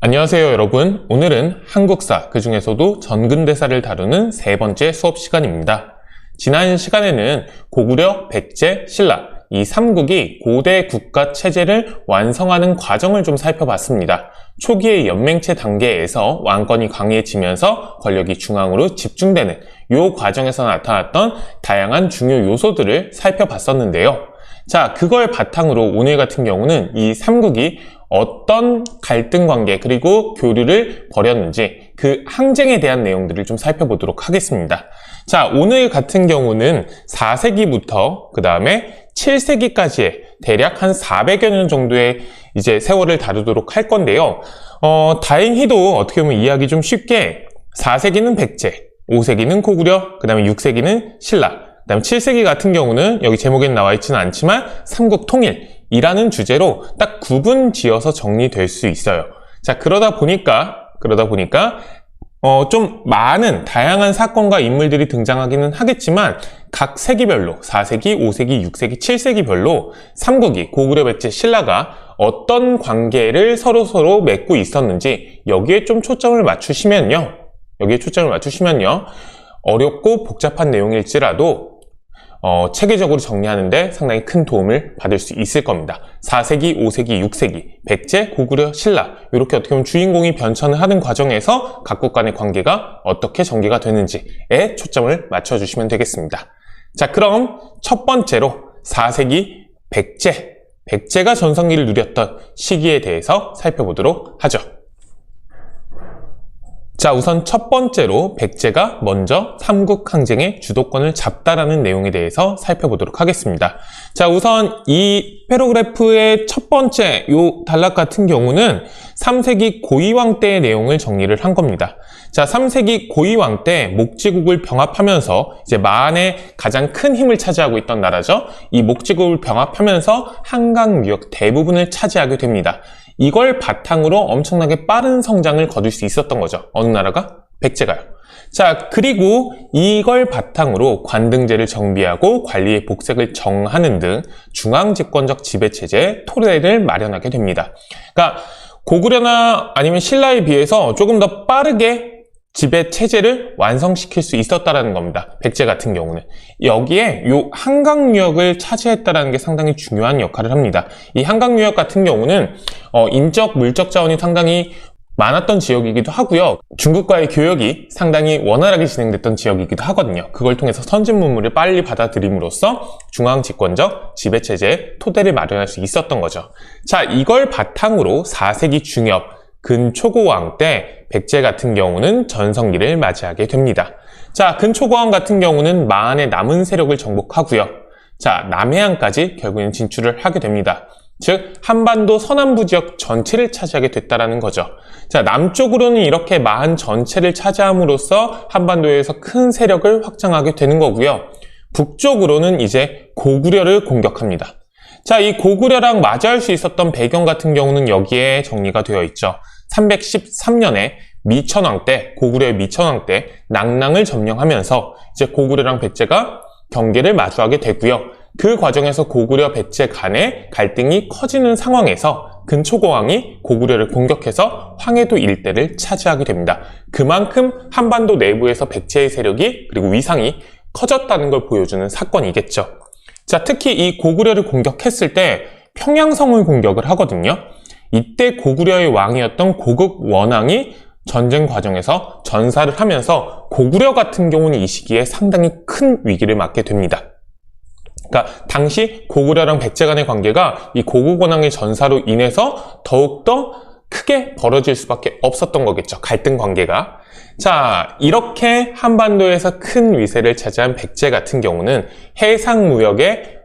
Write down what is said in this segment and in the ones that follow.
안녕하세요 여러분. 오늘은 한국사, 그 중에서도 전근대사를 다루는 세 번째 수업 시간입니다. 지난 시간에는 고구려, 백제, 신라 이 삼국이 고대 국가 체제를 완성하는 과정을 좀 살펴봤습니다. 초기의 연맹체 단계에서 왕권이 강해지면서 권력이 중앙으로 집중되는 이 과정에서 나타났던 다양한 중요 요소들을 살펴봤었는데요. 자, 그걸 바탕으로 오늘 같은 경우는 이 삼국이 어떤 갈등 관계 그리고 교류를 벌였는지 그 항쟁에 대한 내용들을 좀 살펴보도록 하겠습니다. 자, 오늘 같은 경우는 4세기부터 그 다음에 7세기까지의 대략 한 400여 년 정도의 이제 세월을 다루도록 할 건데요. 다행히도 어떻게 보면 이해하기 좀 쉽게 4세기는 백제, 5세기는 고구려, 그 다음에 6세기는 신라, 그 다음에 7세기 같은 경우는 여기 제목엔 나와 있지는 않지만 삼국 통일이라는 주제로 딱 구분 지어서 정리될 수 있어요. 자, 그러다 보니까 좀 많은 다양한 사건과 인물들이 등장하기는 하겠지만 각 세기별로 4세기, 5세기, 6세기, 7세기별로 삼국이 고구려, 백제, 신라가 어떤 관계를 서로 맺고 있었는지 여기에 좀 초점을 맞추시면요. 어렵고 복잡한 내용일지라도 체계적으로 정리하는데 상당히 큰 도움을 받을 수 있을 겁니다. 4세기, 5세기, 6세기, 백제, 고구려, 신라 이렇게 어떻게 보면 주인공이 변천을 하는 과정에서 각국 간의 관계가 어떻게 전개가 되는지에 초점을 맞춰주시면 되겠습니다. 자, 그럼 첫 번째로 4세기 백제가 전성기를 누렸던 시기에 대해서 살펴보도록 하죠. 자, 우선 첫 번째로 백제가 먼저 삼국 항쟁의 주도권을 잡다라는 내용에 대해서 살펴보도록 하겠습니다. 자, 우선 이 패러그래프의 첫 번째 요 단락 같은 경우는 3세기 고이왕 때의 내용을 정리를 한 겁니다. 자, 3세기 고이왕 때 목지국을 병합하면서 이제 만의 가장 큰 힘을 차지하고 있던 나라죠. 이 목지국을 병합하면서 한강 유역 대부분을 차지하게 됩니다. 이걸 바탕으로 엄청나게 빠른 성장을 거둘 수 있었던 거죠. 어느 나라가? 백제가요. 자, 그리고 이걸 바탕으로 관등제를 정비하고 관리의 복색을 정하는 등 중앙집권적 지배체제의 토대를 마련하게 됩니다. 그러니까 고구려나 아니면 신라에 비해서 조금 더 빠르게 지배 체제를 완성시킬 수 있었다라는 겁니다. 백제 같은 경우는. 여기에 요 한강유역을 차지했다라는 게 상당히 중요한 역할을 합니다. 이 한강유역 같은 경우는 인적, 물적 자원이 상당히 많았던 지역이기도 하고요. 중국과의 교역이 상당히 원활하게 진행됐던 지역이기도 하거든요. 그걸 통해서 선진문물을 빨리 받아들임으로써 중앙집권적 지배체제의 토대를 마련할 수 있었던 거죠. 자, 이걸 바탕으로 4세기 중엽 근초고왕 때 백제 같은 경우는 전성기를 맞이하게 됩니다. 자, 근초고왕 같은 경우는 만의 남은 세력을 정복하고요. 자, 남해안까지 결국엔 진출을 하게 됩니다. 즉, 한반도 서남부 지역 전체를 차지하게 됐다라는 거죠. 자, 남쪽으로는 이렇게 만 전체를 차지함으로써 한반도에서 큰 세력을 확장하게 되는 거고요. 북쪽으로는 이제 고구려를 공격합니다. 자, 이 고구려랑 맞이할 수 있었던 배경 같은 경우는 여기에 정리가 되어 있죠. 313년에 미천왕 때, 고구려의 미천왕 때 낙랑을 점령하면서 이제 고구려랑 백제가 경계를 마주하게 되고요. 그 과정에서 고구려, 백제 간의 갈등이 커지는 상황에서 근초고왕이 고구려를 공격해서 황해도 일대를 차지하게 됩니다. 그만큼 한반도 내부에서 백제의 세력이 그리고 위상이 커졌다는 걸 보여주는 사건이겠죠. 자, 특히 이 고구려를 공격했을 때 평양성을 공격을 하거든요. 이때 고구려의 왕이었던 고극 원왕이 전쟁 과정에서 전사를 하면서 고구려 같은 경우는 이 시기에 상당히 큰 위기를 맞게 됩니다. 그러니까 당시 고구려랑 백제 간의 관계가 이 고극 원왕의 전사로 인해서 더욱더 크게 벌어질 수밖에 없었던 거겠죠. 갈등 관계가. 자, 이렇게 한반도에서 큰 위세를 차지한 백제 같은 경우는 해상무역에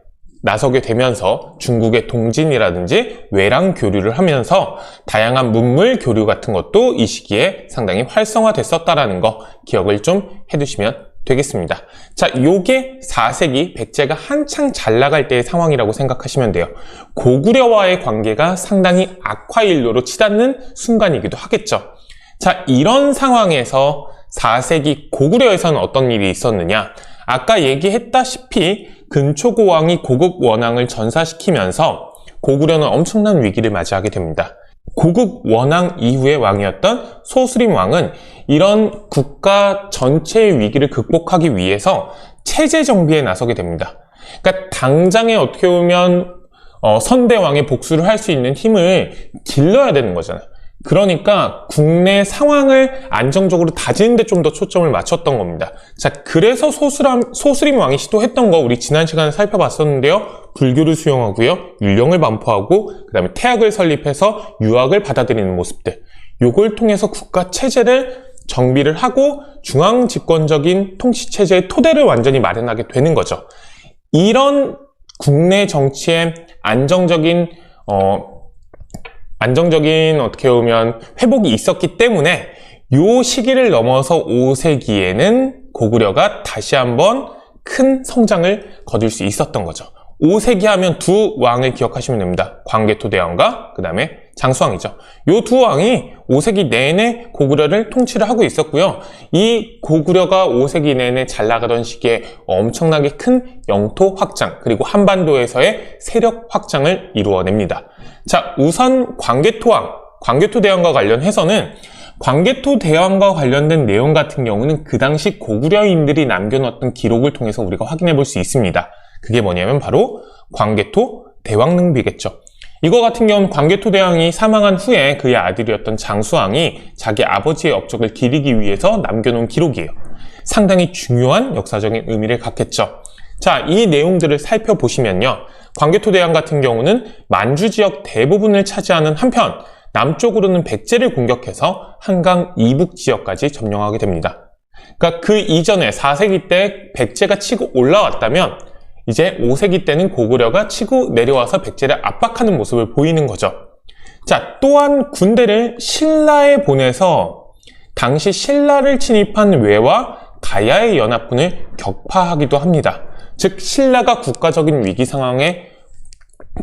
나서게 되면서 중국의 동진이라든지 외랑 교류를 하면서 다양한 문물 교류 같은 것도 이 시기에 상당히 활성화됐었다라는 거 기억을 좀 해두시면 되겠습니다. 자, 요게 4세기 백제가 한창 잘 나갈 때의 상황이라고 생각하시면 돼요. 고구려와의 관계가 상당히 악화일로로 치닫는 순간이기도 하겠죠. 자, 이런 상황에서 4세기 고구려에서는 어떤 일이 있었느냐? 아까 얘기했다시피 근초고왕이 고국 원왕을 전사시키면서 고구려는 엄청난 위기를 맞이하게 됩니다. 고국 원왕 이후의 왕이었던 소수림 왕은 이런 국가 전체의 위기를 극복하기 위해서 체제 정비에 나서게 됩니다. 그러니까 당장에 어떻게 보면 선대왕의 복수를 할 수 있는 힘을 길러야 되는 거잖아요. 그러니까 국내 상황을 안정적으로 다지는 데 좀 더 초점을 맞췄던 겁니다. 자, 그래서 소수림 왕이 시도했던 거 우리 지난 시간에 살펴봤었는데요. 불교를 수용하고요. 율령을 반포하고 그 다음에 태학을 설립해서 유학을 받아들이는 모습들. 요걸 통해서 국가 체제를 정비를 하고 중앙 집권적인 통치 체제의 토대를 완전히 마련하게 되는 거죠. 이런 국내 정치의 안정적인 어떻게 보면 회복이 있었기 때문에 요 시기를 넘어서 5세기에는 고구려가 다시 한번 큰 성장을 거둘 수 있었던 거죠. 5세기 하면 두 왕을 기억하시면 됩니다. 광개토대왕과 그 다음에 장수왕이죠. 요 두 왕이 5세기 내내 고구려를 통치를 하고 있었고요. 이 고구려가 5세기 내내 잘 나가던 시기에 엄청나게 큰 영토 확장 그리고 한반도에서의 세력 확장을 이루어냅니다. 자, 우선 광개토대왕과 관련해서는 광개토대왕과 관련된 내용 같은 경우는 그 당시 고구려인들이 남겨놓았던 기록을 통해서 우리가 확인해 볼 수 있습니다. 그게 뭐냐면 바로 광개토대왕릉비겠죠. 이거 같은 경우는 광개토대왕이 사망한 후에 그의 아들이었던 장수왕이 자기 아버지의 업적을 기리기 위해서 남겨놓은 기록이에요. 상당히 중요한 역사적인 의미를 갖겠죠. 자, 이 내용들을 살펴보시면요. 광개토대왕 같은 경우는 만주 지역 대부분을 차지하는 한편 남쪽으로는 백제를 공격해서 한강 이북 지역까지 점령하게 됩니다. 그러니까 그 이전에 4세기 때 백제가 치고 올라왔다면 이제 5세기 때는 고구려가 치고 내려와서 백제를 압박하는 모습을 보이는 거죠. 자, 또한 군대를 신라에 보내서 당시 신라를 침입한 외와 가야의 연합군을 격파하기도 합니다. 즉 신라가 국가적인 위기 상황에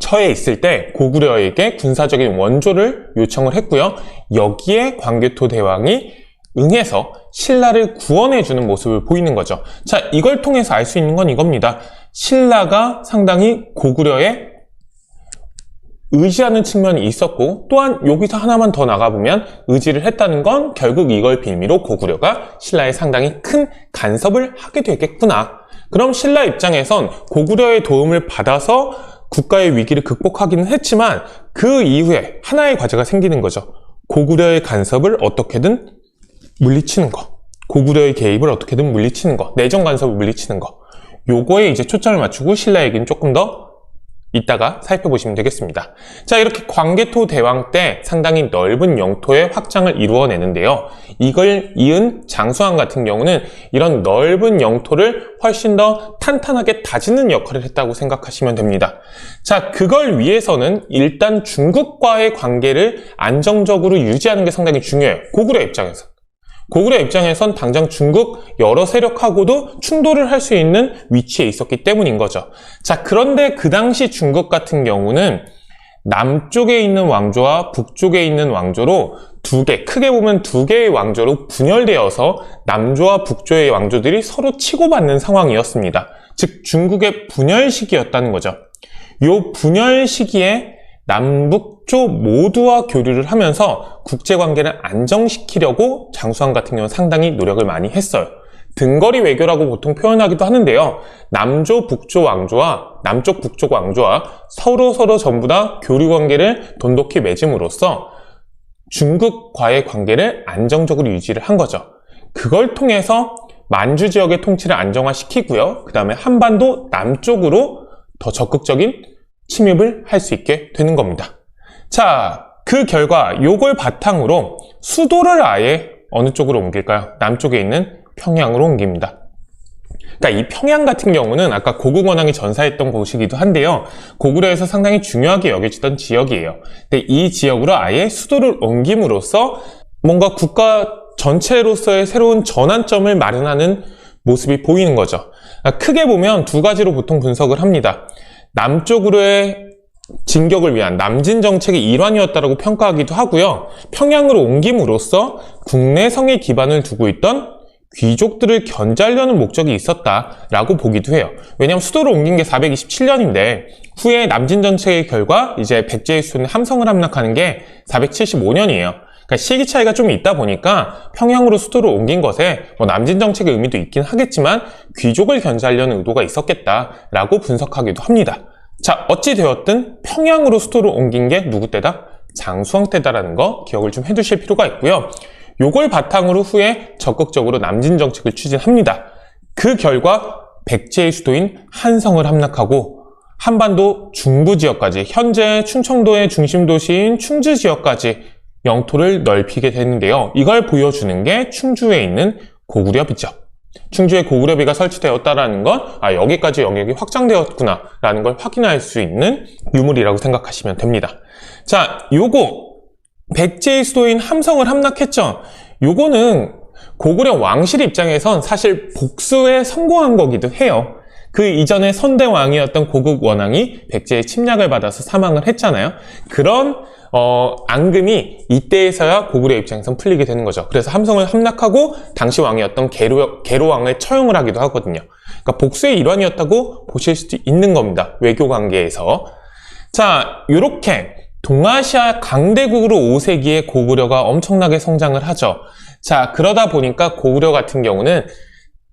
처해 있을 때 고구려에게 군사적인 원조를 요청을 했고요. 여기에 광개토대왕이 응해서 신라를 구원해주는 모습을 보이는 거죠. 자, 이걸 통해서 알 수 있는 건 이겁니다. 신라가 상당히 고구려에 의지하는 측면이 있었고 또한 여기서 하나만 더 나가보면 의지를 했다는 건 결국 이걸 빌미로 고구려가 신라에 상당히 큰 간섭을 하게 되겠구나. 그럼 신라 입장에선 고구려의 도움을 받아서 국가의 위기를 극복하기는 했지만 그 이후에 하나의 과제가 생기는 거죠. 고구려의 간섭을 어떻게든 물리치는 거. 고구려의 개입을 어떻게든 물리치는 거. 내정 간섭을 물리치는 거. 요거에 이제 초점을 맞추고 신라 얘기는 조금 더 이따가 살펴보시면 되겠습니다. 자, 이렇게 광개토대왕 때 상당히 넓은 영토의 확장을 이루어내는데요. 이걸 이은 장수왕 같은 경우는 이런 넓은 영토를 훨씬 더 탄탄하게 다지는 역할을 했다고 생각하시면 됩니다. 자, 그걸 위해서는 일단 중국과의 관계를 안정적으로 유지하는 게 상당히 중요해요. 고구려 입장에서. 고구려 입장에선 당장 중국 여러 세력하고도 충돌을 할 수 있는 위치에 있었기 때문인 거죠. 자, 그런데 그 당시 중국 같은 경우는 남쪽에 있는 왕조와 북쪽에 있는 왕조로 크게 보면 두 개의 왕조로 분열되어서 남조와 북조의 왕조들이 서로 치고받는 상황이었습니다. 즉, 중국의 분열 시기였다는 거죠. 요 분열 시기에 남북조 모두와 교류를 하면서 국제관계를 안정시키려고 장수왕 같은 경우는 상당히 노력을 많이 했어요. 등거리 외교라고 보통 표현하기도 하는데요. 남조 북조 왕조와 남쪽 북쪽 왕조와 서로 전부 다 교류관계를 돈독히 맺음으로써 중국과의 관계를 안정적으로 유지를 한 거죠. 그걸 통해서 만주 지역의 통치를 안정화시키고요. 그 다음에 한반도 남쪽으로 더 적극적인 침입을 할 수 있게 되는 겁니다. 자, 그 결과 요걸 바탕으로 수도를 아예 어느 쪽으로 옮길까요? 남쪽에 있는 평양으로 옮깁니다. 그러니까 이 평양 같은 경우는 아까 고국원왕이 전사했던 곳이기도 한데요. 고구려에서 상당히 중요하게 여겨지던 지역이에요. 근데 이 지역으로 아예 수도를 옮김으로써 뭔가 국가 전체로서의 새로운 전환점을 마련하는 모습이 보이는 거죠. 크게 보면 두 가지로 보통 분석을 합니다. 남쪽으로의 진격을 위한 남진 정책의 일환이었다고 평가하기도 하고요. 평양으로 옮김으로써 국내성에 기반을 두고 있던 귀족들을 견제하려는 목적이 있었다라고 보기도 해요. 왜냐하면 수도를 옮긴 게 427년인데 후에 남진 정책의 결과 이제 백제의 수도는 함성을 함락하는 게 475년이에요. 그러니까 시기 차이가 좀 있다 보니까 평양으로 수도를 옮긴 것에 남진 정책의 의미도 있긴 하겠지만 귀족을 견제하려는 의도가 있었겠다라고 분석하기도 합니다. 자, 어찌 되었든 평양으로 수도를 옮긴 게 누구 때다? 장수왕 때다라는 거 기억을 좀 해두실 필요가 있고요. 요걸 바탕으로 후에 적극적으로 남진 정책을 추진합니다. 그 결과 백제의 수도인 한성을 함락하고 한반도 중부 지역까지, 현재 충청도의 중심 도시인 충주 지역까지 영토를 넓히게 되는데요. 이걸 보여주는 게 충주에 있는 고구려비죠. 충주에 고구려비가 설치되었다라는 건 여기까지 영역이 확장되었구나 라는 걸 확인할 수 있는 유물이라고 생각하시면 됩니다. 자, 요거 백제의 수도인 함성을 함락했죠. 요거는 고구려 왕실 입장에선 사실 복수에 성공한 거기도 해요. 그 이전에 선대왕이었던 고국 원왕이 백제의 침략을 받아서 사망을 했잖아요. 그런 앙금이 이때에서야 고구려 입장에선 풀리게 되는 거죠. 그래서 함성을 함락하고 당시 왕이었던 계로왕을 처형을 하기도 하거든요. 그러니까 복수의 일환이었다고 보실 수도 있는 겁니다. 외교 관계에서. 자, 요렇게 동아시아 강대국으로 5세기에 고구려가 엄청나게 성장을 하죠. 자, 그러다 보니까 고구려 같은 경우는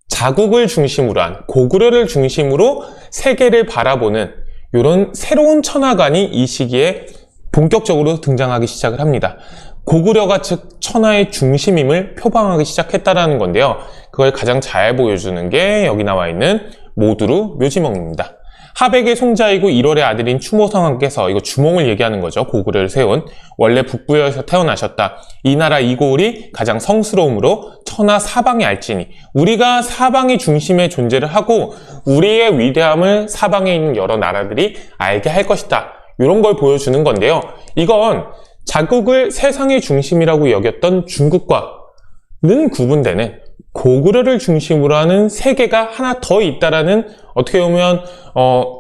자국을 중심으로 한, 고구려를 중심으로 세계를 바라보는 이런 새로운 천하관이 이 시기에 본격적으로 등장하기 시작을 합니다. 고구려가 즉 천하의 중심임을 표방하기 시작했다라는 건데요. 그걸 가장 잘 보여주는 게 여기 나와 있는 모두루 묘지몽입니다. 하백의 송자이고 1월의 아들인 추모성왕께서, 이거 주몽을 얘기하는 거죠. 고구려를 세운, 원래 북부에서 태어나셨다. 이 나라 이고을이 가장 성스러움으로 천하 사방에 알지니, 우리가 사방의 중심에 존재를 하고 우리의 위대함을 사방에 있는 여러 나라들이 알게 할 것이다. 이런 걸 보여주는 건데요. 이건 자국을 세상의 중심이라고 여겼던 중국과는 구분되는 고구려를 중심으로 하는 세계가 하나 더 있다라는, 어떻게 보면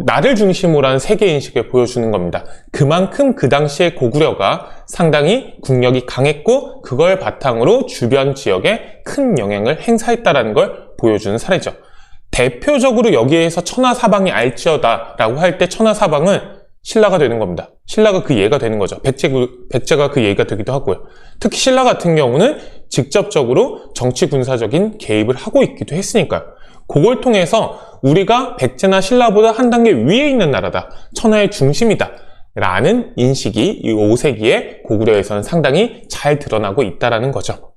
나를 중심으로 하는 세계인식을 보여주는 겁니다. 그만큼 그 당시에 고구려가 상당히 국력이 강했고 그걸 바탕으로 주변 지역에 큰 영향을 행사했다라는 걸 보여주는 사례죠. 대표적으로 여기에서 천하사방이 알지어다 라고 할 때 천하사방은 신라가 되는 겁니다. 신라가 그 예가 되는 거죠. 백제가 그 예가 되기도 하고요. 특히 신라 같은 경우는 직접적으로 정치 군사적인 개입을 하고 있기도 했으니까요. 그걸 통해서 우리가 백제나 신라보다 한 단계 위에 있는 나라다, 천하의 중심이다 라는 인식이 이 5세기에 고구려에서는 상당히 잘 드러나고 있다는 거죠.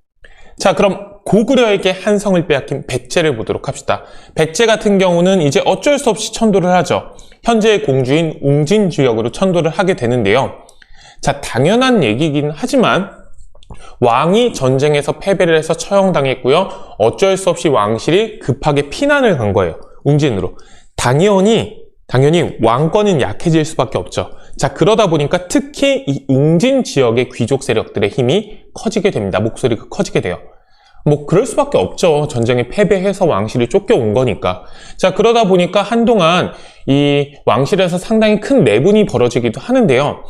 자, 그럼 고구려에게 한성을 빼앗긴 백제를 보도록 합시다. 백제 같은 경우는 이제 어쩔 수 없이 천도를 하죠. 현재의 공주인 웅진 지역으로 천도를 하게 되는데요. 자, 당연한 얘기긴 하지만 왕이 전쟁에서 패배를 해서 처형당했고요. 어쩔 수 없이 왕실이 급하게 피난을 간 거예요. 웅진으로. 당연히 왕권은 약해질 수밖에 없죠. 자, 그러다 보니까 특히 이 웅진 지역의 귀족 세력들의 힘이 커지게 됩니다. 목소리가 커지게 돼요. 그럴 수밖에 없죠. 전쟁에 패배해서 왕실이 쫓겨온 거니까. 자, 그러다 보니까 한동안 이 왕실에서 상당히 큰 내분이 벌어지기도 하는데요.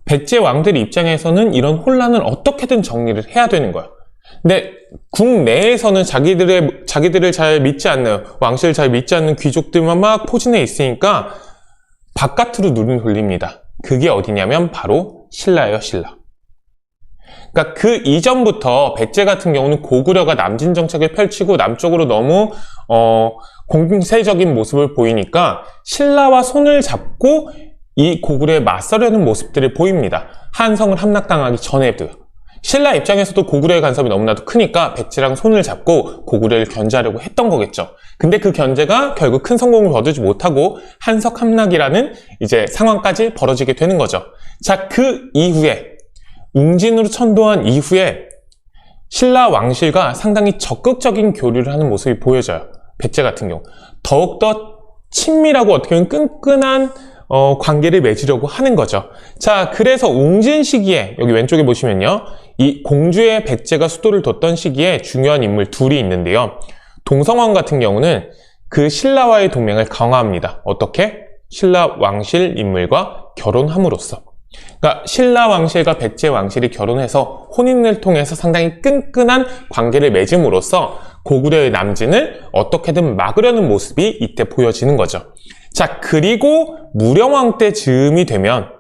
백제 왕들 입장에서는 이런 혼란을 어떻게든 정리를 해야 되는 거예요. 근데 국내에서는 자기들을 잘 믿지 않는, 왕실을 잘 믿지 않는 귀족들만 막 포진해 있으니까 바깥으로 눈을 돌립니다. 그게 어디냐면 바로 신라예요, 신라. 그러니까 그 이전부터 백제 같은 경우는 고구려가 남진 정책을 펼치고 남쪽으로 너무 공세적인 모습을 보이니까 신라와 손을 잡고 이 고구려에 맞서려는 모습들을 보입니다. 한성을 함락당하기 전에도. 신라 입장에서도 고구려의 간섭이 너무나도 크니까 백제랑 손을 잡고 고구려를 견제하려고 했던 거겠죠. 근데 그 견제가 결국 큰 성공을 거두지 못하고 한석 함락이라는 이제 상황까지 벌어지게 되는 거죠. 자, 그 이후에 웅진으로 천도한 이후에 신라 왕실과 상당히 적극적인 교류를 하는 모습이 보여져요. 백제 같은 경우. 더욱더 친밀하고 어떻게 보면 끈끈한 관계를 맺으려고 하는 거죠. 자, 그래서 웅진 시기에 여기 왼쪽에 보시면요. 이 공주의 백제가 수도를 뒀던 시기에 중요한 인물 둘이 있는데요. 동성왕 같은 경우는 그 신라와의 동맹을 강화합니다. 어떻게? 신라 왕실 인물과 결혼함으로써. 그러니까 신라 왕실과 백제 왕실이 결혼해서 혼인을 통해서 상당히 끈끈한 관계를 맺음으로써 고구려의 남진을 어떻게든 막으려는 모습이 이때 보여지는 거죠. 자, 그리고 무령왕 때 즈음이 되면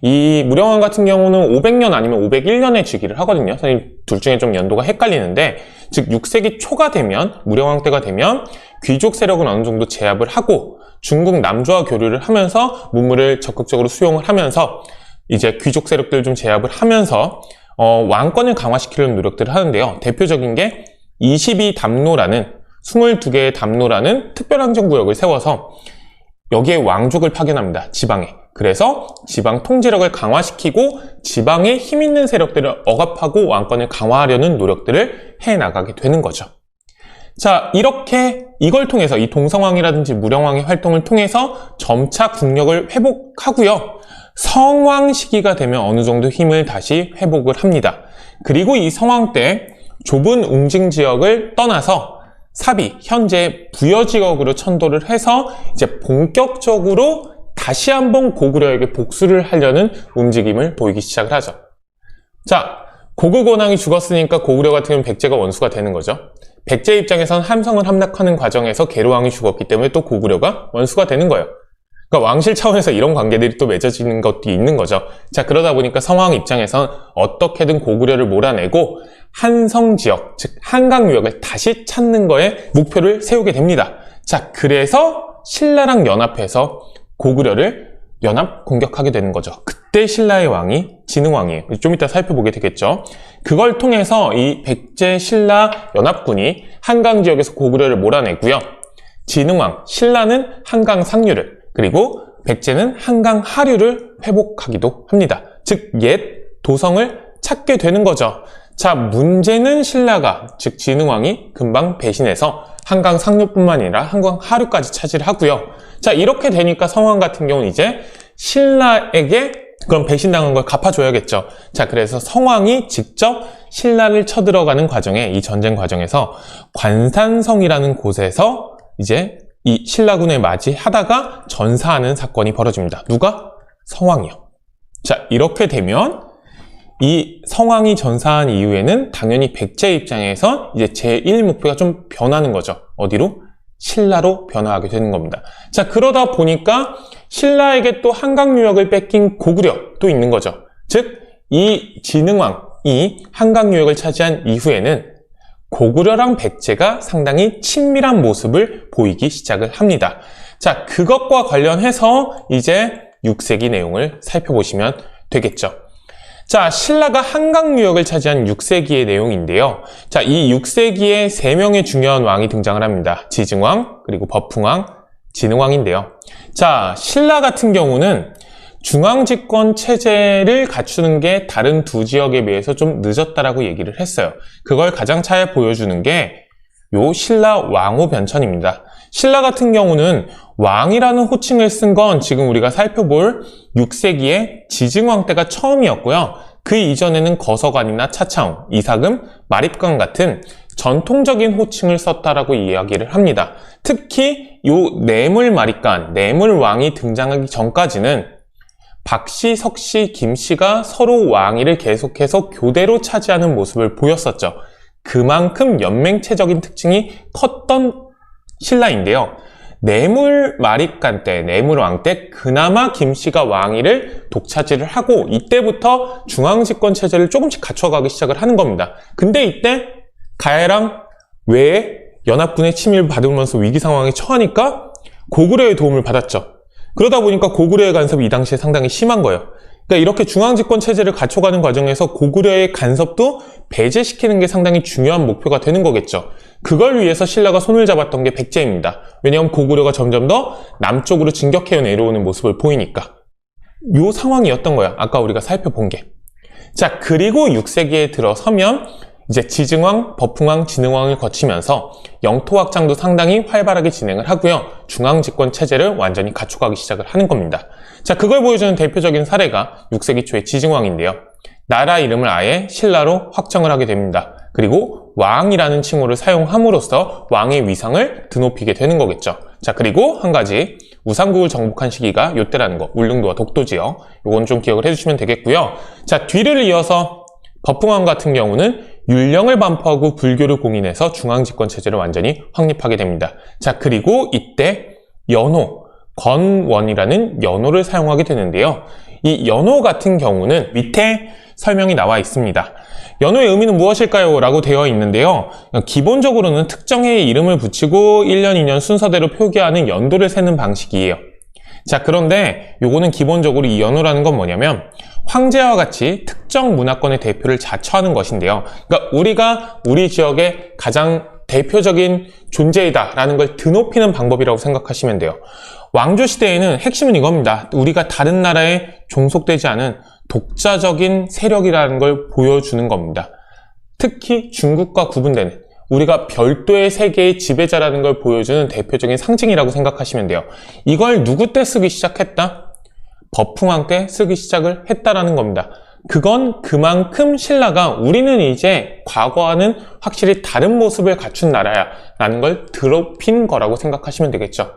이 무령왕 같은 경우는 500년 아니면 501년에 즉위를 하거든요. 선생님 둘 중에 좀 연도가 헷갈리는데, 즉 6세기 초가 되면, 무령왕 때가 되면 귀족 세력은 어느 정도 제압을 하고 중국 남조와 교류를 하면서 문물을 적극적으로 수용을 하면서 이제 귀족 세력들을 좀 제압을 하면서 왕권을 강화시키려는 노력들을 하는데요. 대표적인 게 22담로라는 22개의 담로라는 특별행정구역을 세워서 여기에 왕족을 파견합니다. 지방에. 그래서 지방 통제력을 강화시키고 지방에 힘 있는 세력들을 억압하고 왕권을 강화하려는 노력들을 해나가게 되는 거죠. 자, 이렇게 이걸 통해서 이 동성왕이라든지 무령왕의 활동을 통해서 점차 국력을 회복하고요. 성왕 시기가 되면 어느 정도 힘을 다시 회복을 합니다. 그리고 이 성왕 때 좁은 웅진 지역을 떠나서 사비, 현재 부여 지역으로 천도를 해서 이제 본격적으로 다시 한번 고구려에게 복수를 하려는 움직임을 보이기 시작을 하죠. 자, 고국 원왕이 죽었으니까 고구려 같은 경우는 백제가 원수가 되는 거죠. 백제 입장에선 함성을 함락하는 과정에서 계로왕이 죽었기 때문에 또 고구려가 원수가 되는 거예요. 그러니까 왕실 차원에서 이런 관계들이 또 맺어지는 것도 있는 거죠. 자, 그러다 보니까 성왕 입장에선 어떻게든 고구려를 몰아내고 한성 지역, 즉 한강 유역을 다시 찾는 거에 목표를 세우게 됩니다. 자, 그래서 신라랑 연합해서 고구려를 연합 공격하게 되는 거죠. 그때 신라의 왕이 진흥왕이에요. 좀 이따 살펴보게 되겠죠. 그걸 통해서 이 백제 신라 연합군이 한강 지역에서 고구려를 몰아내고요. 진흥왕, 신라는 한강 상류를, 그리고 백제는 한강 하류를 회복하기도 합니다. 즉 옛 도성을 찾게 되는 거죠. 자, 문제는 신라가, 즉 진흥왕이 금방 배신해서 한강 상류뿐만 아니라 한강 하류까지 차지를 하고요. 자, 이렇게 되니까 성왕 같은 경우는 이제 신라에게 그럼 배신당한 걸 갚아줘야겠죠. 자, 그래서 성왕이 직접 신라를 쳐들어가는 과정에, 이 전쟁 과정에서 관산성이라는 곳에서 이제 이 신라군을 맞이하다가 전사하는 사건이 벌어집니다. 누가? 성왕이요. 자, 이렇게 되면 이 성왕이 전사한 이후에는 당연히 백제 입장에서 이제 제1목표가 좀 변하는 거죠. 어디로? 신라로 변화하게 되는 겁니다. 자, 그러다 보니까 신라에게 또 한강 유역을 뺏긴 고구려도 있는 거죠. 즉, 이 진흥왕이 한강 유역을 차지한 이후에는 고구려랑 백제가 상당히 친밀한 모습을 보이기 시작을 합니다. 자, 그것과 관련해서 이제 6세기 내용을 살펴보시면 되겠죠. 자, 신라가 한강 유역을 차지한 6세기의 내용인데요. 자, 이 6세기에 3명의 중요한 왕이 등장을 합니다. 지증왕, 그리고 버풍왕, 진흥왕인데요. 자, 신라 같은 경우는 중앙집권 체제를 갖추는 게 다른 두 지역에 비해서 좀 늦었다라고 얘기를 했어요. 그걸 가장 잘 보여주는 게 요 신라 왕후 변천입니다. 신라 같은 경우는 왕이라는 호칭을 쓴 건 지금 우리가 살펴볼 6세기의 지증왕 때가 처음이었고요. 그 이전에는 거서관이나 차차웅, 이사금, 마립강 같은 전통적인 호칭을 썼다라고 이야기를 합니다. 특히 요 뇌물마립간, 뇌물왕이 등장하기 전까지는 박씨, 석씨, 김씨가 서로 왕위를 계속해서 교대로 차지하는 모습을 보였었죠. 그만큼 연맹체적인 특징이 컸던 신라인데요. 뇌물마립간 때, 뇌물왕 때 그나마 김씨가 왕위를 독차지를 하고 이때부터 중앙집권 체제를 조금씩 갖춰가기 시작을 하는 겁니다. 근데 이때 가해랑 외에 연합군의 침입을 받으면서 위기 상황에 처하니까 고구려의 도움을 받았죠. 그러다 보니까 고구려의 간섭이 이 당시에 상당히 심한 거예요. 그러니까 이렇게 중앙집권 체제를 갖춰가는 과정에서 고구려의 간섭도 배제시키는 게 상당히 중요한 목표가 되는 거겠죠. 그걸 위해서 신라가 손을 잡았던 게 백제입니다. 왜냐하면 고구려가 점점 더 남쪽으로 진격해 내려오는 모습을 보이니까. 요 상황이었던 거야. 아까 우리가 살펴본 게. 자, 그리고 6세기에 들어서면 이제 지증왕, 버풍왕, 진흥왕을 거치면서 영토 확장도 상당히 활발하게 진행을 하고요. 중앙집권 체제를 완전히 갖춰가기 시작을 하는 겁니다. 자, 그걸 보여주는 대표적인 사례가 6세기 초의 지증왕인데요. 나라 이름을 아예 신라로 확정을 하게 됩니다. 그리고 왕이라는 칭호를 사용함으로써 왕의 위상을 드높이게 되는 거겠죠. 자, 그리고 한 가지 우상국을 정복한 시기가 요때라는 거, 울릉도와 독도지요. 요건 좀 기억을 해주시면 되겠고요. 자, 뒤를 이어서 법흥왕 같은 경우는 율령을 반포하고 불교를 공인해서 중앙집권 체제를 완전히 확립하게 됩니다. 자, 그리고 이때 연호, 건원이라는 연호를 사용하게 되는데요. 이 연호 같은 경우는 밑에 설명이 나와 있습니다. 연호의 의미는 무엇일까요? 라고 되어 있는데요. 기본적으로는 특정 해의 이름을 붙이고 1년, 2년 순서대로 표기하는 연도를 세는 방식이에요. 자, 그런데 요거는 기본적으로 이 연호라는 건 뭐냐면 황제와 같이 특정 문화권의 대표를 자처하는 것인데요. 그러니까 우리가 우리 지역의 가장 대표적인 존재이다라는 걸 드높이는 방법이라고 생각하시면 돼요. 왕조 시대에는 핵심은 이겁니다. 우리가 다른 나라에 종속되지 않은 독자적인 세력이라는 걸 보여주는 겁니다. 특히 중국과 구분되는 우리가 별도의 세계의 지배자라는 걸 보여주는 대표적인 상징이라고 생각하시면 돼요. 이걸 누구 때 쓰기 시작했다? 법흥왕 때 쓰기 시작을 했다라는 겁니다. 그건 그만큼 신라가 우리는 이제 과거와는 확실히 다른 모습을 갖춘 나라야 라는 걸 드높인 거라고 생각하시면 되겠죠.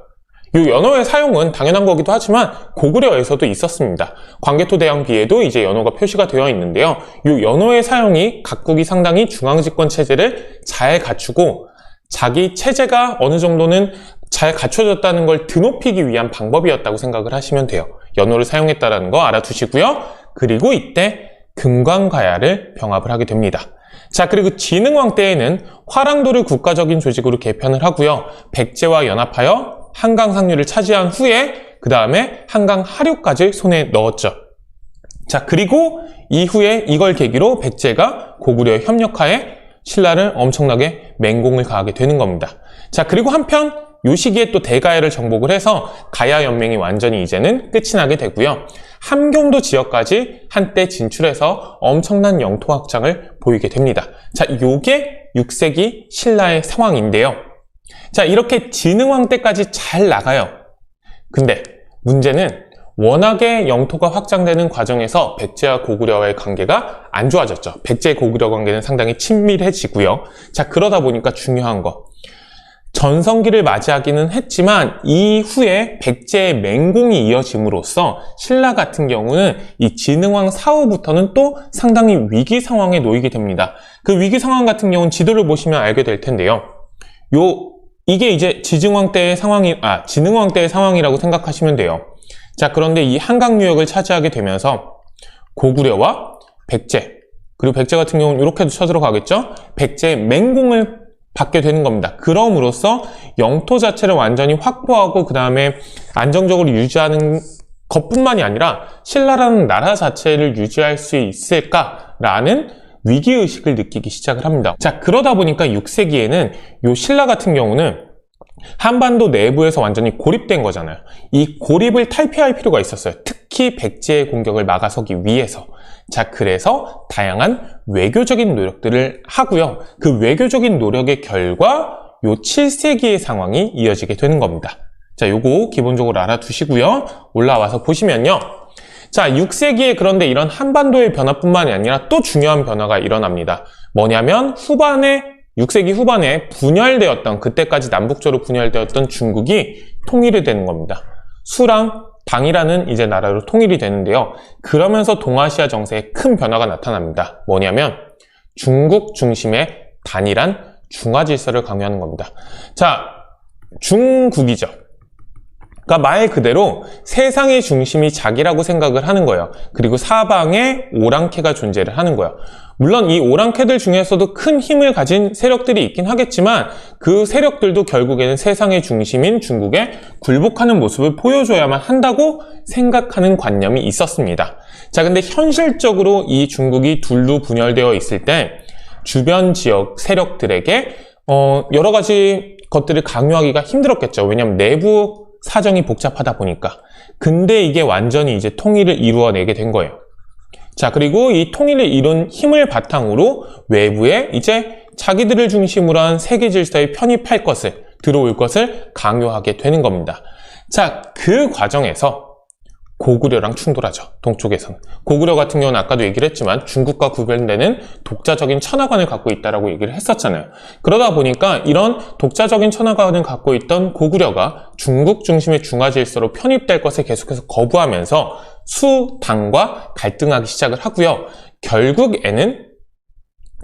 이 연호의 사용은 당연한 거기도 하지만 고구려에서도 있었습니다. 광개토대왕비에도 이제 연호가 표시가 되어 있는데요. 이 연호의 사용이 각국이 상당히 중앙집권 체제를 잘 갖추고 자기 체제가 어느 정도는 잘 갖춰졌다는 걸 드높이기 위한 방법이었다고 생각을 하시면 돼요. 연호를 사용했다는 거 알아두시고요. 그리고 이때 금관가야를 병합을 하게 됩니다. 자, 그리고 진흥왕 때에는 화랑도를 국가적인 조직으로 개편을 하고요. 백제와 연합하여 한강 상류를 차지한 후에 그 다음에 한강 하류까지 손에 넣었죠. 자, 그리고 이후에 이걸 계기로 백제가 고구려의 협력하에 신라를 엄청나게 맹공을 가하게 되는 겁니다. 자, 그리고 한편 이 시기에 또 대가야를 정복을 해서 가야 연맹이 완전히 이제는 끝이 나게 되고요. 함경도 지역까지 한때 진출해서 엄청난 영토 확장을 보이게 됩니다. 자, 요게 6세기 신라의 상황인데요. 자, 이렇게 진흥왕 때까지 잘 나가요. 근데 문제는 워낙에 영토가 확장되는 과정에서 백제와 고구려와의 관계가 안 좋아졌죠. 백제 고구려 관계는 상당히 친밀해지고요. 자, 그러다 보니까 중요한 거. 전성기를 맞이하기는 했지만 이후에 백제의 맹공이 이어짐으로써 신라 같은 경우는 이 진흥왕 사후부터는 또 상당히 위기 상황에 놓이게 됩니다. 그 위기 상황 같은 경우는 지도를 보시면 알게 될 텐데요. 이게 이제 진흥왕 때의 상황이라고 생각하시면 돼요. 자, 그런데 이 한강 유역을 차지하게 되면서 고구려와 백제, 그리고 백제 같은 경우는 이렇게도 쳐들어가겠죠? 백제의 맹공을 받게 되는 겁니다. 그럼으로써 영토 자체를 완전히 확보하고 그 다음에 안정적으로 유지하는 것뿐만이 아니라 신라라는 나라 자체를 유지할 수 있을까라는 위기의식을 느끼기 시작을 합니다. 자, 그러다 보니까 6세기에는 요 신라 같은 경우는 한반도 내부에서 완전히 고립된 거잖아요. 이 고립을 탈피할 필요가 있었어요. 특히 백제의 공격을 막아서기 위해서. 자, 그래서 다양한 외교적인 노력들을 하고요. 그 외교적인 노력의 결과 요 7세기의 상황이 이어지게 되는 겁니다. 자, 요거 기본적으로 알아두시고요. 올라와서 보시면요. 자, 6세기에 그런데 이런 한반도의 변화뿐만이 아니라 또 중요한 변화가 일어납니다. 뭐냐면 6세기 후반에 분열되었던, 그때까지 남북조로 분열되었던 중국이 통일이 되는 겁니다. 수랑 당이라는 이제 나라로 통일이 되는데요. 그러면서 동아시아 정세에 큰 변화가 나타납니다. 뭐냐면 중국 중심의 단일한 중화 질서를 강요하는 겁니다. 자, 중국이죠. 그러니까 말 그대로 세상의 중심이 자기라고 생각을 하는 거예요. 그리고 사방에 오랑캐가 존재를 하는 거예요. 물론 이 오랑캐들 중에서도 큰 힘을 가진 세력들이 있긴 하겠지만 그 세력들도 결국에는 세상의 중심인 중국에 굴복하는 모습을 보여줘야만 한다고 생각하는 관념이 있었습니다. 자, 근데 현실적으로 이 중국이 둘로 분열되어 있을 때 주변 지역 세력들에게 여러 가지 것들을 강요하기가 힘들었겠죠. 왜냐하면 내부 사정이 복잡하다 보니까. 근데 이게 완전히 이제 통일을 이루어내게 된 거예요. 자, 그리고 이 통일을 이룬 힘을 바탕으로 외부에 이제 자기들을 중심으로 한 세계 질서에 편입할 것을, 들어올 것을 강요하게 되는 겁니다. 자, 그 과정에서 고구려랑 충돌하죠. 동쪽에서는. 고구려 같은 경우는 아까도 얘기를 했지만 중국과 구별되는 독자적인 천하관을 갖고 있다라고 얘기를 했었잖아요. 그러다 보니까 이런 독자적인 천하관을 갖고 있던 고구려가 중국 중심의 중화질서로 편입될 것을 계속해서 거부하면서 수당과 갈등하기 시작을 하고요. 결국에는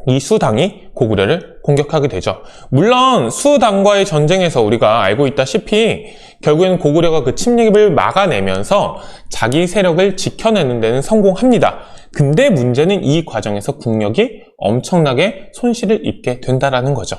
이 수당이 고구려를 공격하게 되죠. 물론 수당과의 전쟁에서 우리가 알고 있다시피 결국에는 고구려가 그 침략을 막아내면서 자기 세력을 지켜내는 데는 성공합니다. 근데 문제는 이 과정에서 국력이 엄청나게 손실을 입게 된다라는 거죠.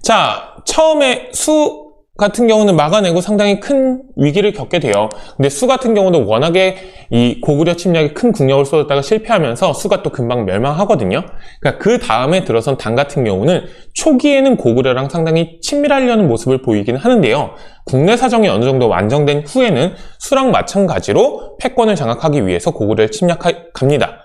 자, 처음에 수 같은 경우는 막아내고 상당히 큰 위기를 겪게 돼요. 근데 수 같은 경우도 워낙에 이 고구려 침략에 큰 국력을 쏟았다가 실패하면서 수가 또 금방 멸망하거든요. 그러니까 그 다음에 들어선 당 같은 경우는 초기에는 고구려랑 상당히 친밀하려는 모습을 보이긴 하는데요. 국내 사정이 어느 정도 완성된 후에는 수랑 마찬가지로 패권을 장악하기 위해서 고구려를 침략합니다.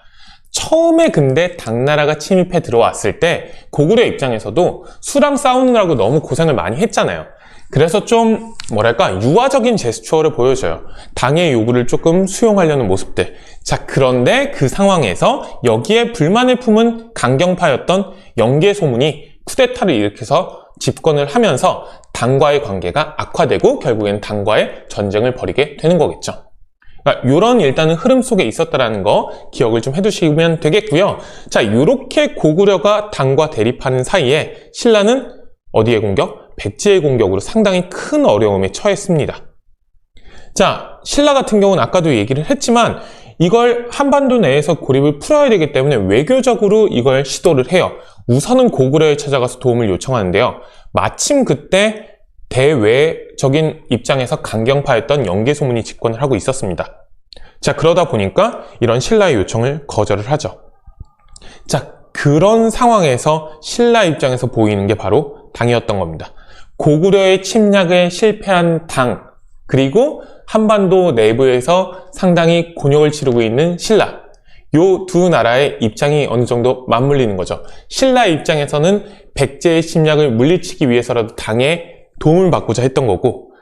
처음에 근데 당나라가 침입해 들어왔을 때 고구려 입장에서도 수랑 싸우느라고 너무 고생을 많이 했잖아요. 그래서 좀 뭐랄까 유화적인 제스처를 보여줘요. 당의 요구를 조금 수용하려는 모습들. 자, 그런데 그 상황에서 여기에 불만을 품은 강경파였던 영계소문이 쿠데타를 일으켜서 집권을 하면서 당과의 관계가 악화되고 결국엔 당과의 전쟁을 벌이게 되는 거겠죠. 그러니까 이런 일단은 흐름 속에 있었다라는 거 기억을 좀 해두시면 되겠고요. 자, 이렇게 고구려가 당과 대립하는 사이에 신라는 어디에 공격? 백제의 공격으로 상당히 큰 어려움에 처했습니다. 자, 신라 같은 경우는 아까도 얘기를 했지만 이걸 한반도 내에서 고립을 풀어야 되기 때문에 외교적으로 이걸 시도를 해요. 우선은 고구려에 찾아가서 도움을 요청하는데요. 마침 그때 대외적인 입장에서 강경파였던 영계소문이 집권을 하고 있었습니다. 자, 그러다 보니까 이런 신라의 요청을 거절을 하죠. 자, 그런 상황에서 신라 입장에서 보이는 게 바로 당이었던 겁니다. 고구려의 침략에 실패한 당, 그리고 한반도 내부에서 상당히 곤욕을 치르고 있는 신라. 요 두 나라의 입장이 어느 정도 맞물리는 거죠. 신라 입장에서는 백제의 침략을 물리치기 위해서라도 당의 도움을 받고자 했던 거고,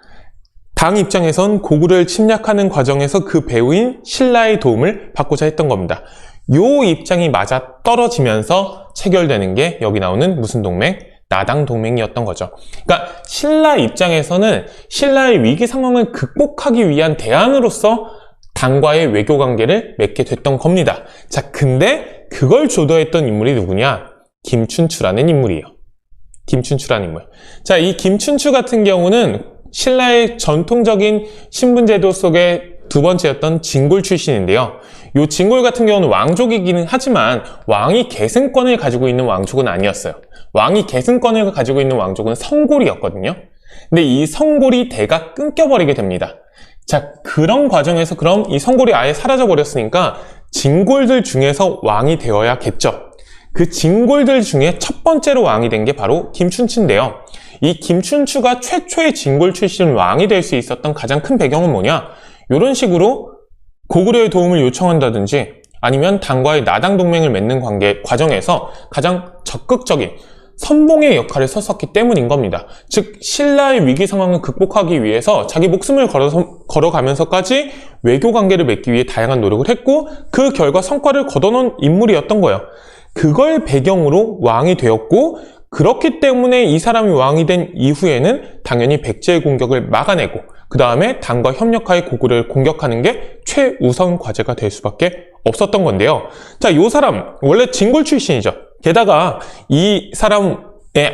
당 입장에선 고구려를 침략하는 과정에서 그 배후인 신라의 도움을 받고자 했던 겁니다. 요 입장이 맞아 떨어지면서 체결되는 게 여기 나오는 무슨 동맹? 나당 동맹이었던 거죠. 그러니까 신라 입장에서는 신라의 위기 상황을 극복하기 위한 대안으로서 당과의 외교 관계를 맺게 됐던 겁니다. 자, 근데 그걸 주도했던 인물이 누구냐? 김춘추라는 인물이에요. 김춘추라는 인물. 자, 이 김춘추 같은 경우는 신라의 전통적인 신분제도 속의 두 번째였던 진골 출신인데요. 이 진골 같은 경우는 왕족이기는 하지만 왕이 계승권을 가지고 있는 왕족은 아니었어요. 왕이 계승권을 가지고 있는 왕족은 성골이었거든요. 근데 이 성골이 대가 끊겨버리게 됩니다. 자, 그런 과정에서 그럼 이 성골이 아예 사라져버렸으니까 진골들 중에서 왕이 되어야겠죠. 그 진골들 중에 첫 번째로 왕이 된 게 바로 김춘추인데요. 이 김춘추가 최초의 진골 출신 왕이 될 수 있었던 가장 큰 배경은 뭐냐? 이런 식으로 고구려의 도움을 요청한다든지 아니면 당과의 나당 동맹을 맺는 과정에서 가장 적극적인 선봉의 역할을 섰었기 때문인 겁니다. 즉 신라의 위기 상황을 극복하기 위해서 자기 목숨을 걸어가면서까지 외교 관계를 맺기 위해 다양한 노력을 했고 그 결과 성과를 거둬놓은 인물이었던 거예요. 그걸 배경으로 왕이 되었고 그렇기 때문에 이 사람이 왕이 된 이후에는 당연히 백제의 공격을 막아내고 그 다음에 당과 협력하에 고구려를 공격하는 게 최우선 과제가 될 수밖에 없었던 건데요. 자, 이 사람 원래 진골 출신이죠. 게다가 이 사람의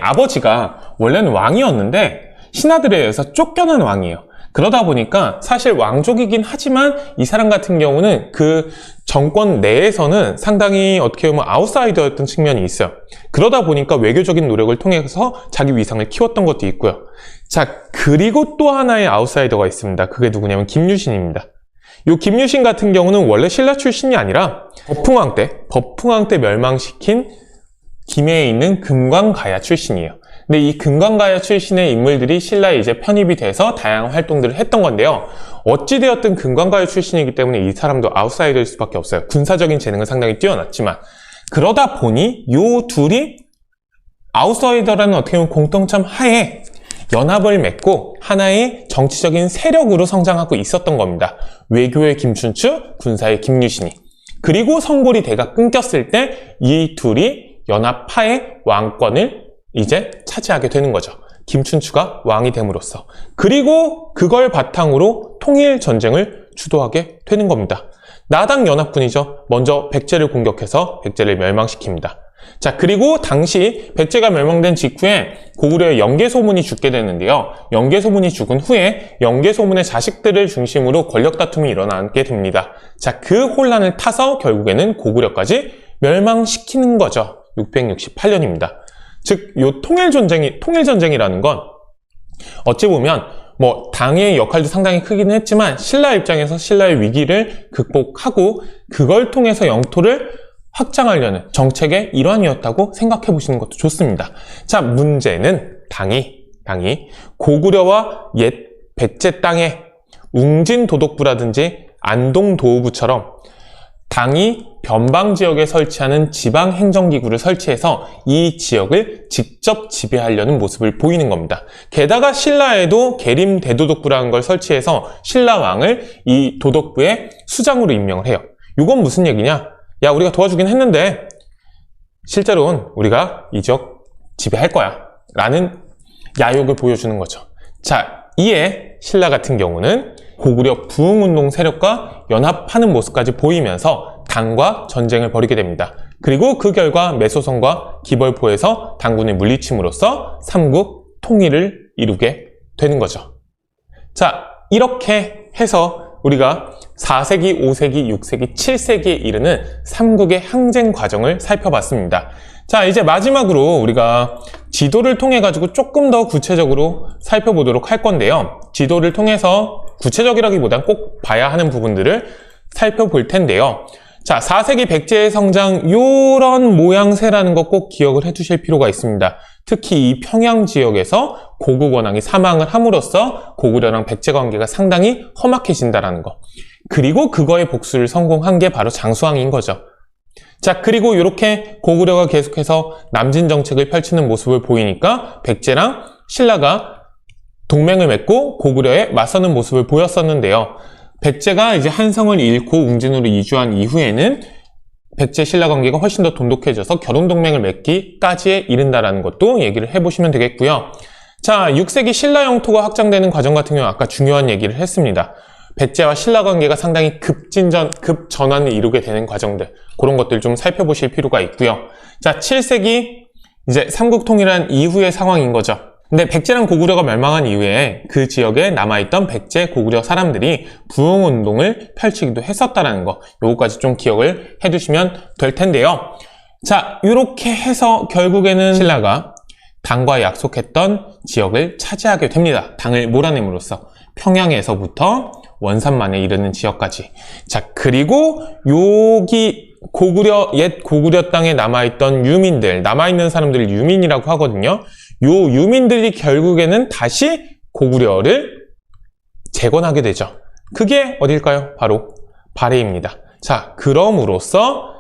아버지가 원래는 왕이었는데 신하들에 의해서 쫓겨난 왕이에요. 그러다 보니까 사실 왕족이긴 하지만 이 사람 같은 경우는 그 정권 내에서는 상당히 어떻게 보면 아웃사이더였던 측면이 있어요. 그러다 보니까 외교적인 노력을 통해서 자기 위상을 키웠던 것도 있고요. 자, 그리고 또 하나의 아웃사이더가 있습니다. 그게 누구냐면 김유신입니다. 이 김유신 같은 경우는 원래 신라 출신이 아니라 법흥왕 때 멸망시킨 김해에 있는 금광가야 출신이에요. 근데 이 금광가야 출신의 인물들이 신라에 이제 편입이 돼서 다양한 활동들을 했던 건데요. 어찌되었든 금광가야 출신이기 때문에 이 사람도 아웃사이더일 수밖에 없어요. 군사적인 재능은 상당히 뛰어났지만 그러다 보니 이 둘이 아웃사이더라는 어떻게 보면 공통점 하에 연합을 맺고 하나의 정치적인 세력으로 성장하고 있었던 겁니다. 외교의 김춘추, 군사의 김유신이. 그리고 성골이 대가 끊겼을 때 이 둘이 연합파의 왕권을 이제 차지하게 되는 거죠. 김춘추가 왕이 됨으로써. 그리고 그걸 바탕으로 통일전쟁을 주도하게 되는 겁니다. 나당 연합군이죠. 먼저 백제를 공격해서 백제를 멸망시킵니다. 자, 그리고 당시 백제가 멸망된 직후에 고구려의 영계소문이 죽게 되는데요. 영계소문이 죽은 후에 영계소문의 자식들을 중심으로 권력 다툼이 일어나게 됩니다. 자, 그 혼란을 타서 결국에는 고구려까지 멸망시키는 거죠. 668년입니다. 즉, 요 통일전쟁이라는 건 어찌 보면 당의 역할도 상당히 크기는 했지만 신라 입장에서 신라의 위기를 극복하고 그걸 통해서 영토를 확장하려는 정책의 일환이었다고 생각해 보시는 것도 좋습니다. 자, 문제는 당이 고구려와 옛 백제 땅에 웅진도독부라든지 안동도우부처럼 당이 변방 지역에 설치하는 지방행정기구를 설치해서 이 지역을 직접 지배하려는 모습을 보이는 겁니다. 게다가 신라에도 계림대도독부라는 걸 설치해서 신라왕을 이 도독부의 수장으로 임명을 해요. 이건 무슨 얘기냐? 야, 우리가 도와주긴 했는데 실제로는 우리가 이 지역 지배할 거야 라는 야욕을 보여주는 거죠. 자, 이에 신라 같은 경우는 고구려 부흥운동 세력과 연합하는 모습까지 보이면서 당과 전쟁을 벌이게 됩니다. 그리고 그 결과 매소성과 기벌포에서 당군을 물리침으로써 삼국 통일을 이루게 되는 거죠. 자, 이렇게 해서 우리가 4세기, 5세기, 6세기, 7세기에 이르는 삼국의 항쟁 과정을 살펴봤습니다. 자, 이제 마지막으로 우리가 지도를 통해 가지고 조금 더 구체적으로 살펴보도록 할 건데요. 지도를 통해서 구체적이라기보단 꼭 봐야 하는 부분들을 살펴볼 텐데요. 자, 4세기 백제의 성장 요런 모양새라는 거 꼭 기억을 해 두실 필요가 있습니다. 특히 이 평양 지역에서 고국 원왕이 사망을 함으로써 고구려랑 백제 관계가 상당히 험악해진다라는 거. 그리고 그거의 복수를 성공한 게 바로 장수왕인 거죠. 자, 그리고 이렇게 고구려가 계속해서 남진 정책을 펼치는 모습을 보이니까 백제랑 신라가 동맹을 맺고 고구려에 맞서는 모습을 보였었는데요. 백제가 이제 한성을 잃고 웅진으로 이주한 이후에는 백제 신라 관계가 훨씬 더 돈독해져서 결혼 동맹을 맺기까지에 이른다라는 것도 얘기를 해보시면 되겠고요. 자, 6세기 신라 영토가 확장되는 과정 같은 경우 아까 중요한 얘기를 했습니다. 백제와 신라 관계가 상당히 급전환을 이루게 되는 과정들, 그런 것들 좀 살펴보실 필요가 있고요. 자, 7세기 이제 삼국 통일한 이후의 상황인 거죠. 근데 백제랑 고구려가 멸망한 이후에 그 지역에 남아있던 백제, 고구려 사람들이 부흥운동을 펼치기도 했었다는 거, 요거까지 좀 기억을 해두시면 될 텐데요. 자, 이렇게 해서 결국에는 신라가 당과 약속했던 지역을 차지하게 됩니다. 당을 몰아냄으로써 평양에서부터 원산만에 이르는 지역까지. 자, 그리고 여기 옛 고구려 땅에 남아있던 유민들, 남아있는 사람들을 유민이라고 하거든요. 요 유민들이 결국에는 다시 고구려를 재건하게 되죠. 그게 어딜까요? 바로 발해입니다. 자, 그럼으로써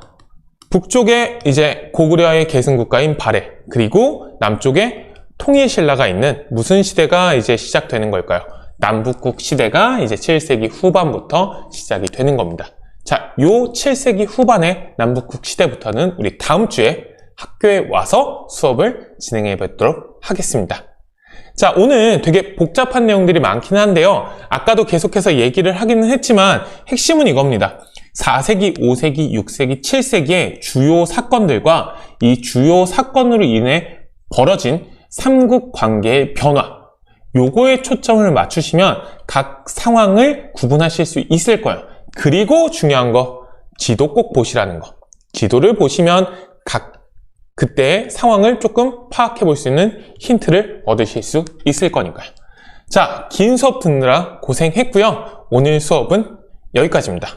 북쪽에 이제 고구려의 계승국가인 발해, 그리고 남쪽에 통일신라가 있는 무슨 시대가 이제 시작되는 걸까요? 남북국 시대가 이제 7세기 후반부터 시작이 되는 겁니다. 자, 요 7세기 후반의 남북국 시대부터는 우리 다음 주에 학교에 와서 수업을 진행해 보도록 하겠습니다. 자, 오늘 되게 복잡한 내용들이 많긴 한데요. 아까도 계속해서 얘기를 하기는 했지만 핵심은 이겁니다. 4세기, 5세기, 6세기, 7세기의 주요 사건들과 이 주요 사건으로 인해 벌어진 삼국 관계의 변화, 요거에 초점을 맞추시면 각 상황을 구분하실 수 있을 거예요. 그리고 중요한 거, 지도 꼭 보시라는 거. 지도를 보시면 그때의 상황을 조금 파악해 볼 수 있는 힌트를 얻으실 수 있을 거니까요. 자, 긴 수업 듣느라 고생했고요. 오늘 수업은 여기까지입니다.